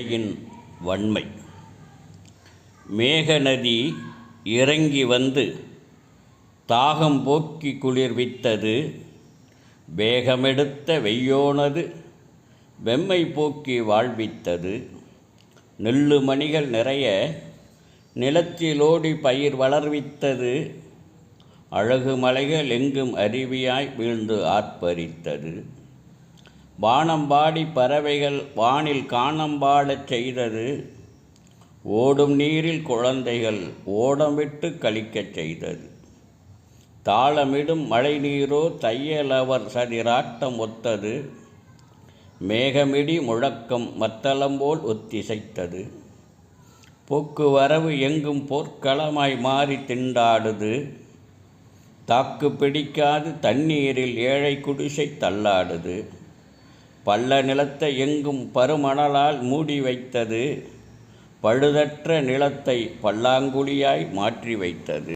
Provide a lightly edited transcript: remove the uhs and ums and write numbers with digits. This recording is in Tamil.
மழையின் வன்மை. மேகநதி இறங்கி வந்து தாகம் போக்கி குளிர்வித்தது. வேகமெடுத்த வெய்யோனது வெம்மை போக்கி வாழ்வித்தது. நெல்லு மணிகள் நிறைய நிலத்திலோடி பயிர் வளர்வித்தது. அழகு மலைகள் எங்கும் அருவியாய் வீழ்ந்து ஆர்ப்பரித்தது. வானம்பாடி பறவைகள் வானில் காணம்பாடச் செய்தது. ஓடும் நீரில் குழந்தைகள் ஓடமிட்டு கழிக்கச் செய்தது. தாளமிடும் மழை நீரோ தையலவர் சதிராட்டம் ஒத்தது. மேகமிடி முழக்கம் மத்தளம்போல் ஒத்திசைத்தது. போக்குவரவு எங்கும் போர்க்களமாய் மாறி திண்டாடுது. தாக்கு பிடிக்காது தண்ணீரில் ஏழை குடிசை தள்ளாடுது. பள்ள நிலத்தை எங்கும் பருமணலால் மூடி வைத்தது. பழுதற்ற நிலத்தை பல்லாங்குழியாய் மாற்றி வைத்தது.